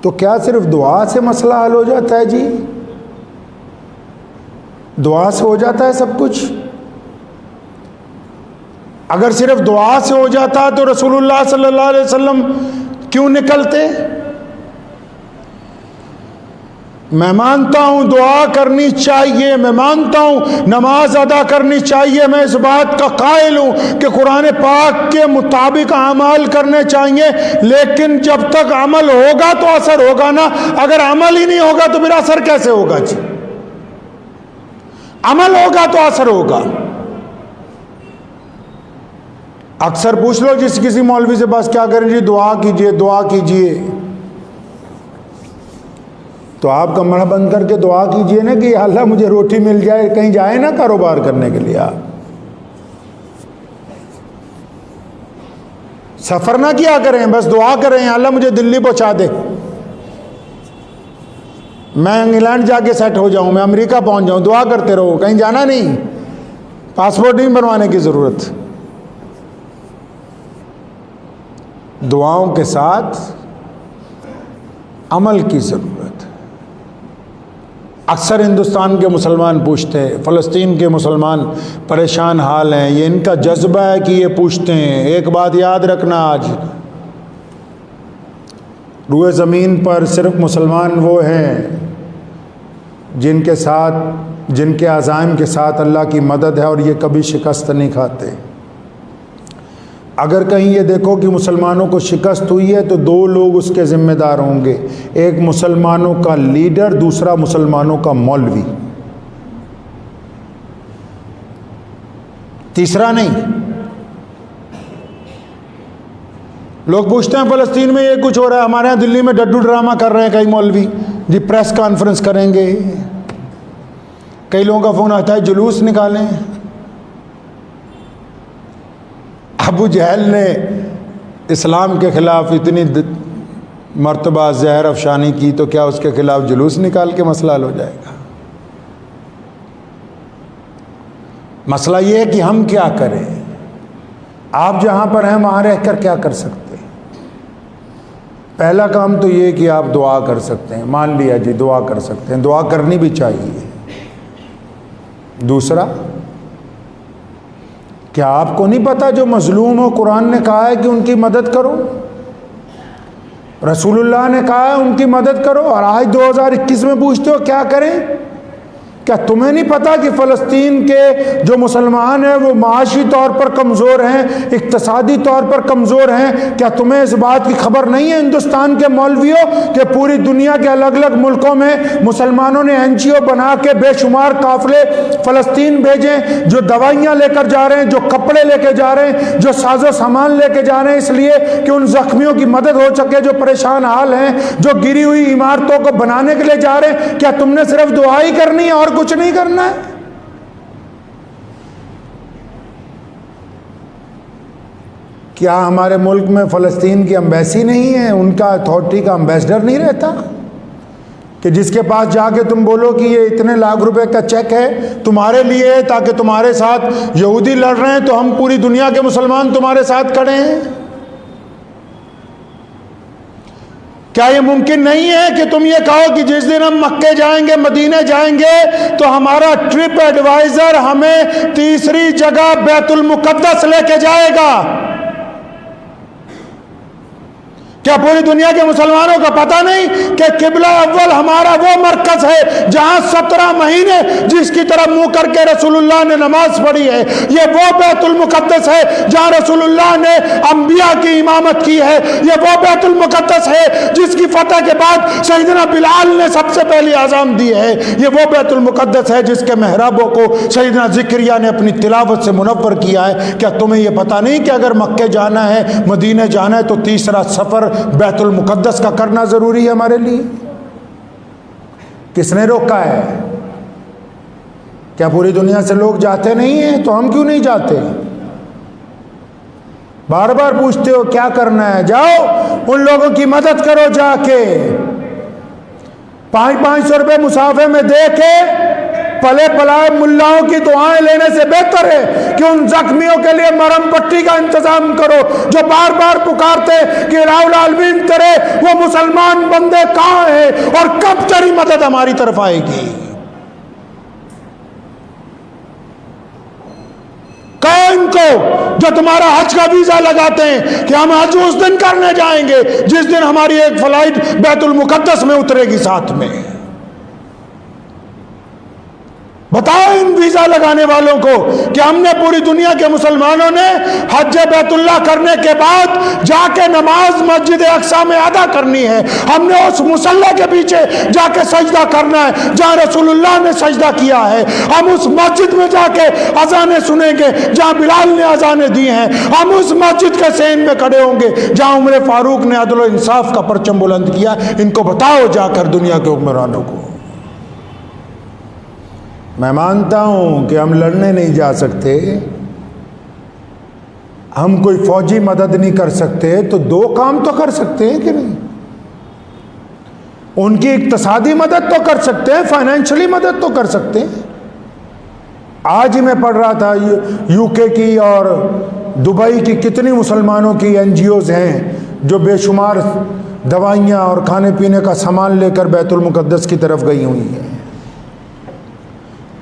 तो क्या सिर्फ दुआ से मसला हल हो जाता है जी? दुआ से हो जाता है सब कुछ? अगर सिर्फ दुआ से हो जाता तो रसूलुल्लाह सल्लल्लाहु अलैहि वसल्लम क्यों निकलते? मैं मानता हूं दुआ करनी चाहिए, मैं मानता हूं नमाज अदा करनी चाहिए, मैं इस बात का कायल हूं कि कुरान पाक के मुताबिक अमाल करने चाहिए, लेकिन जब तक अमल होगा तो असर होगा ना। अगर अमल ही नहीं होगा तो फिर असर कैसे होगा जी? अमल होगा तो असर होगा। अक्सर पूछ लो जिस किसी मौलवी से, बस क्या करें जी? दुआ कीजिए, दुआ कीजिए। तो आप कमरा बंद करके दुआ कीजिए ना कि अल्लाह मुझे रोटी मिल जाए, कहीं जाए ना कारोबार करने के लिए। आप सफर ना किया करें, बस दुआ करें अल्लाह मुझे दिल्ली पहुंचा दे, मैं इंग्लैंड जाके सेट हो जाऊं, मैं अमेरिका पहुंच जाऊं। दुआ करते रहो, कहीं जाना नहीं, पासपोर्ट नहीं बनवाने की जरूरत। दुआओं के साथ अमल की जरूरत। अक्सर हिंदुस्तान के मुसलमान पूछते हैं, फ़लस्तीन के मुसलमान परेशान हाल हैं, ये इनका जज्बा है कि ये पूछते हैं। एक बात याद रखना, आज रूए ज़मीन पर सिर्फ मुसलमान वो हैं जिनके साथ, जिनके अज़ाइम के साथ अल्लाह की मदद है और ये कभी शिकस्त नहीं खाते। अगर कहीं ये देखो कि मुसलमानों को शिकस्त हुई है तो दो लोग उसके ज़िम्मेदार होंगे, एक मुसलमानों का लीडर, दूसरा मुसलमानों का मौलवी, तीसरा नहीं। लोग पूछते हैं फ़लस्तीन में ये कुछ हो रहा है, हमारे यहाँ दिल्ली में डड्डू ड्रामा कर रहे हैं कई मौलवी जी, प्रेस कॉन्फ्रेंस करेंगे। कई लोगों का फ़ोन आता है जुलूस निकालें। अबू जहल ने इस्लाम के ख़िलाफ़ इतनी मर्तबा जहर अफशानी की, तो क्या उसके ख़िलाफ़ जुलूस निकाल के मसला हल हो जाएगा? मसला ये है कि हम क्या करें। आप जहाँ पर हैं वहाँ रह कर क्या कर सकते हैं? पहला काम तो ये कि आप दुआ कर सकते हैं, मान लिया जी दुआ कर सकते हैं, दुआ करनी भी चाहिए। दूसरा, क्या आपको नहीं पता जो मजलूम हो, कुरान ने कहा है कि उनकी मदद करो, रसूलुल्लाह ने कहा है उनकी मदद करो, और आज 2021 में पूछते हो क्या करें? क्या तुम्हें नहीं पता कि फ़लस्तीन के जो मुसलमान हैं वो माशी तौर पर कमज़ोर हैं, इक़्तिसादी तौर पर कमज़ोर हैं? क्या तुम्हें इस बात की खबर नहीं है हिंदुस्तान के मौलवियों कि पूरी दुनिया के अलग अलग मुल्कों में मुसलमानों ने NGO बना के बेशुमार काफ़िले फ़लस्तीन भेजे, जो दवाइयाँ लेकर जा रहे हैं, जो कपड़े लेके जा रहे हैं, जो साजो सामान लेके जा रहे हैं, इसलिए कि उन ज़ख्मियों की मदद हो सके जो परेशान हाल हैं, जो गिरी हुई इमारतों को बनाने के लिए जा रहे हैं। क्या तुमने सिर्फ दुआ ही करनी है और कुछ नहीं करना है? क्या हमारे मुल्क में फ़लस्तीन की एम्बेसी नहीं है, उनका अथॉरिटी का एम्बेसडर नहीं रहता कि जिसके पास जाके तुम बोलो कि ये इतने लाख रुपए का चेक है तुम्हारे लिए ताकि तुम्हारे साथ यहूदी लड़ रहे हैं तो हम पूरी दुनिया के मुसलमान तुम्हारे साथ खड़े हैं? क्या ये मुमकिन नहीं है कि तुम ये कहो कि जिस दिन हम मक्के जाएंगे, मदीने जाएंगे, तो हमारा ट्रिप एडवाइजर हमें तीसरी जगह बैतुल मुकद्दस लेके जाएगा? क्या पूरी दुनिया के मुसलमानों का पता नहीं कि किबला अव्वल हमारा वो मरकज है जहां 17 महीने जिसकी तरफ मुंह करके रसूलुल्लाह ने नमाज पढ़ी है? ये वो बैतुल मुकद्दस है जहां रसूलुल्लाह ने अंबिया की इमामत की है। ये वो बैतुल मुकद्दस है जिसकी फतह के बाद सैयदना बिलाल ने सबसे पहली आज़ान दी है। ये वो बैतुल मुकद्दस है जिसके मेहराबों को सैयदना ज़िक्रिया ने अपनी तिलावत से मुनव्वर किया है। क्या तुम्हें ये पता नहीं कि अगर मक्के जाना है, मदीने जाना है, तो तीसरा सफ़र बैतुल मुकद्दस का करना जरूरी है हमारे लिए? किसने रोका है? क्या पूरी दुनिया से लोग जाते नहीं हैं? तो हम क्यों नहीं जाते? बार बार पूछते हो क्या करना है, जाओ उन लोगों की मदद करो, जाके 500-500 रुपए मुसाफे में दे के पले पलाए मुल्लाओं की दुआएं लेने से बेहतर है कि उन जख्मियों के लिए मरहम पट्टी का इंतजाम करो जो बार बार पुकारते कि इलाहुल आलमीन करे वो मुसलमान बंदे कहां हैं और कब तेरी मदद हमारी तरफ आएगी। कहो इनको जो तुम्हारा हज का वीजा लगाते हैं कि हम हज उस दिन करने जाएंगे जिस दिन हमारी एक फ्लाइट बैतुल मुकद्दस में उतरेगी साथ में। बताओ इन वीजा लगाने वालों को कि हमने पूरी दुनिया के मुसलमानों ने हज बैतुल्लाह करने के बाद जाके नमाज मस्जिद अक्सा में अदा करनी है। हमने उस मुसल्ला के पीछे जाके सजदा करना है जहां रसूलुल्लाह ने सजदा किया है। हम उस मस्जिद में जाके अजानें सुनेंगे जहां बिलाल ने अजानें दी हैं। हम उस मस्जिद के सेन में खड़े होंगे जहां उमर फारूक ने अदल और इंसाफ का परचम बुलंद किया। इनको बताओ जाकर दुनिया के हुक्मरानों को। मैं मानता हूं कि हम लड़ने नहीं जा सकते, हम कोई फौजी मदद नहीं कर सकते, तो दो काम तो कर सकते हैं कि नहीं। उनकी इक्तिसादी मदद तो कर सकते हैं, फाइनेंशियली मदद तो कर सकते हैं। आज ही मैं पढ़ रहा था यूके की और दुबई की कितनी मुसलमानों की एनजीओज हैं जो बेशुमार दवाइयाँ और खाने पीने का सामान लेकर बैतुल मुकद्दस की तरफ गई हुई हैं।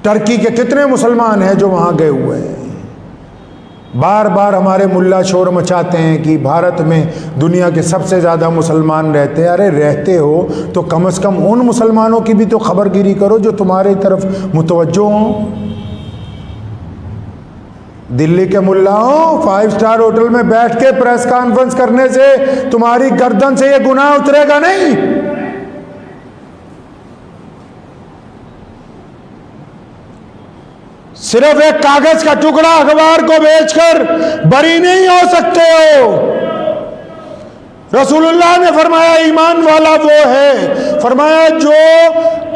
टर्की के कितने मुसलमान हैं जो वहाँ गए हुए हैं। बार बार हमारे मुल्ला शोर मचाते हैं कि भारत में दुनिया के सबसे ज़्यादा मुसलमान रहते हैं। अरे रहते हो तो कम से कम उन मुसलमानों की भी तो खबरगिरी करो जो तुम्हारे तरफ मुतवज्जो हों। दिल्ली के मुल्लाओं 5 स्टार होटल में बैठ के प्रेस कॉन्फ्रेंस करने से तुम्हारी गर्दन से ये गुनाह उतरेगा नहीं। सिर्फ एक कागज का टुकड़ा अखबार को बेचकर बरी नहीं हो सकते हो। रसूलुल्लाह ने फरमाया ईमान वाला वो है, फरमाया जो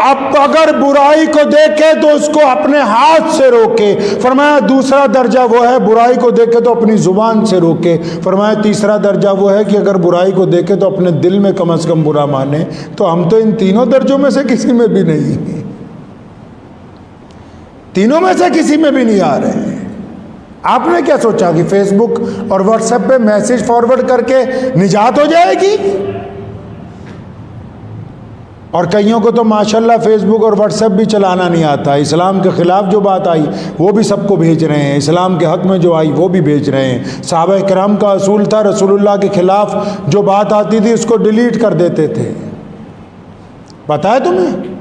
अब अगर बुराई को देखे तो उसको अपने हाथ से रोके। फरमाया दूसरा दर्जा वो है बुराई को देखे तो अपनी जुबान से रोके। फरमाया तीसरा दर्जा वो है कि अगर बुराई को देखे तो अपने दिल में कम से कम बुरा माने। तो हम तो इन तीनों दर्जों में से किसी में भी नहीं हैं, तीनों में से किसी में भी नहीं आ रहे हैं। आपने क्या सोचा कि फेसबुक और व्हाट्सएप पे मैसेज फॉरवर्ड करके निजात हो जाएगी? और कईयों को तो माशाल्लाह फेसबुक और व्हाट्सएप भी चलाना नहीं आता। इस्लाम के ख़िलाफ़ जो बात आई वो भी सबको भेज रहे हैं, इस्लाम के हक़ में जो आई वो भी भेज रहे हैं। सहाबा किराम का असूल था रसूलुल्लाह के ख़िलाफ़ जो बात आती थी उसको डिलीट कर देते थे। पता है तुम्हें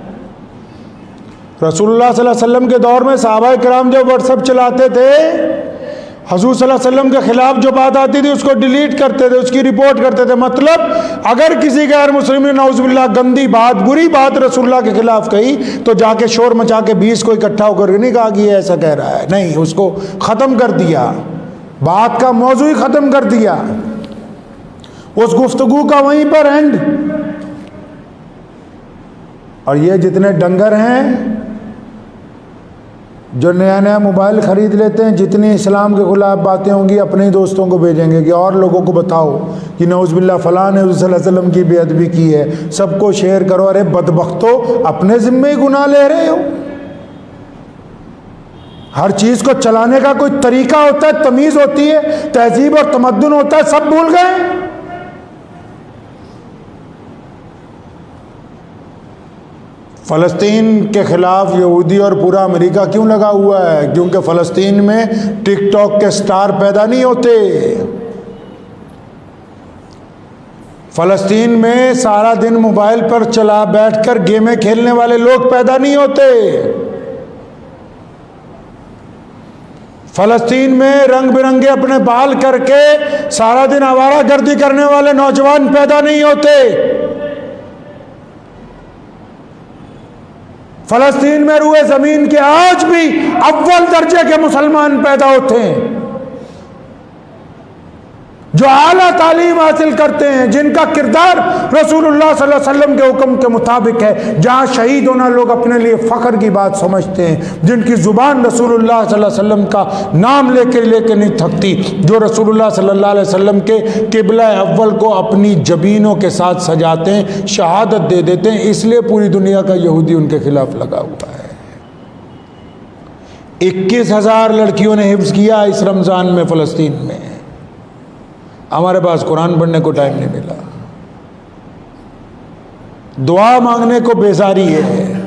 रसूलुल्लाह सल्लल्लाहु अलैहि वसल्लम के दौर में सहाबा किराम जो व्हाट्सएप चलाते थे हुजूर सल्लल्लाहु अलैहि वसल्लम के खिलाफ जो बात आती थी उसको डिलीट करते थे, उसकी रिपोर्ट करते थे। मतलब अगर किसी गैर मुस्लिम ने नाउज़ुबिल्लाह गंदी बात बुरी बात रसूलुल्लाह के खिलाफ कही तो जाके शोर मचा के 20 को इकट्ठा होकर नहीं कहा कि ये ऐसा कह रहा है, नहीं, उसको ख़त्म कर दिया, बात का मौजू ही ख़त्म कर दिया, उस गुफ्तगू का वहीं पर एंड। और ये जितने डंगर हैं जो नया नया मोबाइल ख़रीद लेते हैं, जितनी इस्लाम के ख़िलाफ़ बातें होंगी अपने ही दोस्तों को भेजेंगे कि और लोगों को बताओ कि नऊज़ुबिल्लाह फ़लाँ ने सल्लल्लाहु अलैहि वसल्लम की बेअदबी की है, सबको शेयर करो। अरे बदबख्तो, अपने ज़िम्मे ही गुनाह ले रहे हो। हर चीज़ को चलाने का कोई तरीका होता है, तमीज़ होती है, तहजीब और तमद्दुन होता है, सब भूल गए। फ़लस्तीन के ख़िलाफ़ यहूदी और पूरा अमेरिका क्यों लगा हुआ है? क्योंकि फ़लस्तीन में टिकटॉक के स्टार पैदा नहीं होते, फ़लस्तीन में सारा दिन मोबाइल पर चला बैठकर गेमें खेलने वाले लोग पैदा नहीं होते, फ़लस्तीन में रंग बिरंगे अपने बाल करके सारा दिन आवारागर्दी करने वाले नौजवान पैदा नहीं होते। फ़लस्तीन में रुए ज़मीन के आज भी अव्वल दर्जे के मुसलमान पैदा होते हैं जो आला तालीम हासिल करते हैं, जिनका किरदार रसूलुल्लाह सल्लल्लाहु अलैहि वसल्लम के हुक्म के मुताबिक है, जहाँ शहीद होना लोग अपने लिए फ़ख्र की बात समझते हैं, जिनकी ज़ुबान रसूलुल्लाह सल्लल्लाहु अलैहि वसल्लम का नाम लेके नहीं थकती, जो रसूलुल्लाह सल्लल्लाहु अलैहि वसल्लम के क़िबला अव्वल को अपनी जबीनों के साथ सजाते हैं, शहादत दे देते हैं। इसलिए पूरी दुनिया का यहूदी उनके ख़िलाफ़ लगा हुआ है। 21,000 लड़कियों ने हिफ्ज किया इस रमज़ान में फ़लस्तीन में। हमारे पास कुरान पढ़ने को टाइम नहीं मिला, दुआ मांगने को बेजारी है।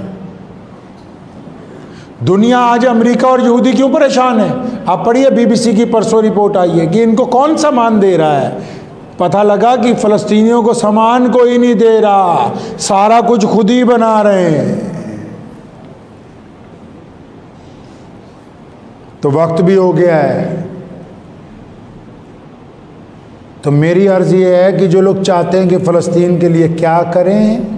दुनिया आज अमेरिका और यहूदी क्यों परेशान है? आप पढ़िए, बीबीसी की परसों रिपोर्ट आई है कि इनको कौन सामान दे रहा है। पता लगा कि फ़लस्तीनियों को सामान कोई नहीं दे रहा, सारा कुछ खुद ही बना रहे हैं। तो वक्त भी हो गया है। तो मेरी अर्ज़ ये है कि जो लोग चाहते हैं कि फ़लस्तीन के लिए क्या करें,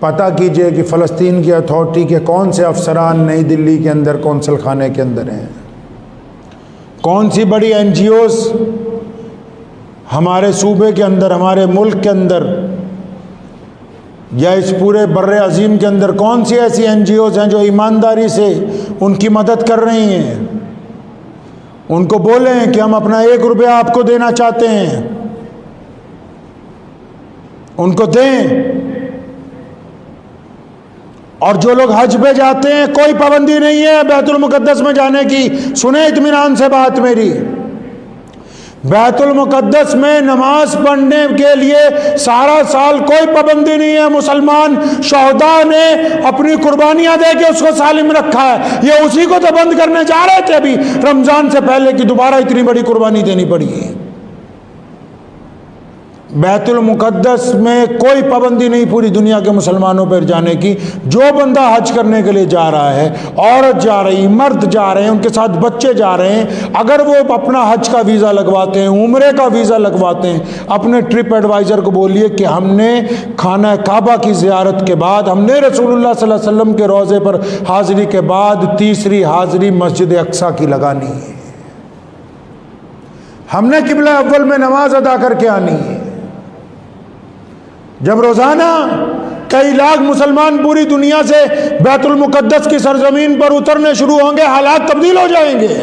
पता कीजिए कि फ़लस्तीन की अथॉरिटी के कौन से अफसरान नई दिल्ली के अंदर कौंसल खाने के अंदर हैं, कौन सी बड़ी NGOs हमारे सूबे के अंदर, हमारे मुल्क के अंदर या इस पूरे बर्रे अजीम के अंदर कौन सी ऐसी NGOs हैं जो ईमानदारी से उनकी मदद कर रही हैं। उनको बोलें कि हम अपना 1 रुपया आपको देना चाहते हैं, उनको दें। और जो लोग हज पे जाते हैं, कोई पाबंदी नहीं है बैतुल मुकद्दस में जाने की। सुने इत्मीनान से बात मेरी, बैतुल मुकद्दस में नमाज पढ़ने के लिए सारा साल कोई पाबंदी नहीं है। मुसलमान शहदा ने अपनी कुर्बानियां दे के उसको सालिम रखा है। ये उसी को तो बंद करने जा रहे थे अभी रमजान से पहले कि दोबारा इतनी बड़ी कुर्बानी देनी पड़ी है। बैतुल मुकद्दस में कोई पाबंदी नहीं पूरी दुनिया के मुसलमानों पर जाने की। जो बंदा हज करने के लिए जा रहा है, औरत जा रही, मर्द जा रहे हैं, उनके साथ बच्चे जा रहे हैं, अगर वो अपना हज का वीज़ा लगवाते हैं, उम्रे का वीज़ा लगवाते हैं, अपने ट्रिप एडवाइज़र को बोलिए कि हमने खाना काबा की ज़ियारत के बाद, हमने रसूलुल्लाह सल्लल्लाहु अलैहि वसल्लम के रोज़े पर हाज़िरी के बाद तीसरी हाज़िरी मस्जिद अक्सा की लगानी है। हमने किबला अव्वल में नमाज अदा करके आनी है। जब रोजाना कई लाख मुसलमान पूरी दुनिया से बैतुल मुकद्दस की सरजमीन पर उतरने शुरू होंगे, हालात तब्दील हो जाएंगे।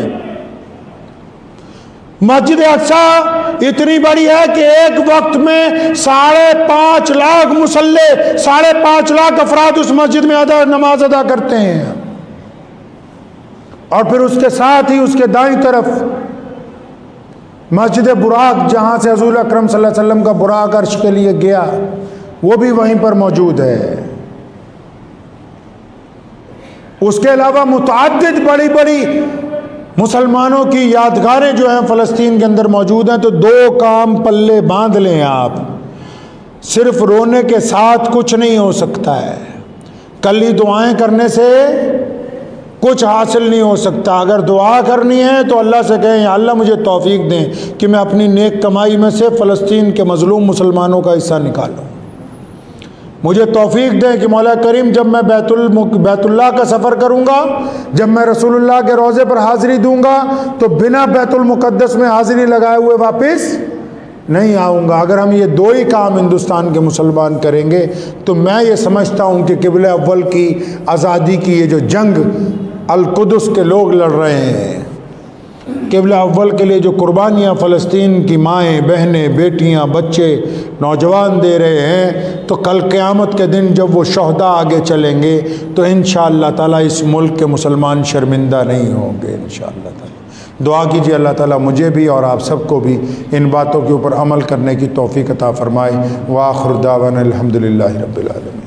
मस्जिद अक्सा इतनी बड़ी है कि एक वक्त में 5.5 लाख मुसल्ले, 5.5 लाख अफराद उस मस्जिद में नमाज अदा करते हैं। और फिर उसके साथ ही उसके दाईं तरफ मस्जिद बुराक, जहाँ से हज़ूर अकरम सल्लल्लाहु अलैहि वसल्लम का बुराक अर्श के लिए गया, वो भी वहीं पर मौजूद है। उसके अलावा मुतअद्दिद बड़ी बड़ी मुसलमानों की यादगारें जो हैं फ़लस्तीन के अंदर मौजूद हैं। तो 2 काम पल्ले बांध लें आप, सिर्फ रोने के साथ कुछ नहीं हो सकता है। कली दुआएं करने से कुछ हासिल नहीं हो सकता। अगर दुआ करनी है तो अल्लाह से कहें, अल्लाह मुझे तौफीक दें कि मैं अपनी नेक कमाई में से फ़लस्तीन के मज़लूम मुसलमानों का हिस्सा निकालूं। मुझे तौफीक दें कि मौला करीम जब मैं बैतुल्लाह का सफ़र करूंगा, जब मैं रसूलुल्लाह के रोज़े पर हाज़िरी दूंगा, तो बिना बैतुल मुक़द्दस में हाज़िरी लगाए हुए वापस नहीं आऊँगा। अगर हम ये 2 ही काम हिंदुस्तान के मुसलमान करेंगे तो मैं ये समझता हूँ कि क़िबला अव्वल की आज़ादी की ये जो जंग अल-कुदस के लोग लड़ रहे हैं, क़िबला अव्वल के लिए जो कुर्बानियाँ फ़लस्तीन की माएँ, बहनें, बेटियाँ, बच्चे, नौजवान दे रहे हैं, तो कल क़यामत के दिन जब वो शहदा आगे चलेंगे तो इंशाअल्लाह ताला इस मुल्क के मुसलमान शर्मिंदा नहीं होंगे इंशाअल्लाह ताला। दुआ कीजिए अल्लाह ताला मुझे भी और आप सबको भी इन बातों के ऊपर अमल करने की तौफ़ीक़ अता फ़रमाए। व आख़िर दावाना अल्हम्दुलिल्लाहि रब्बिल आलमीन।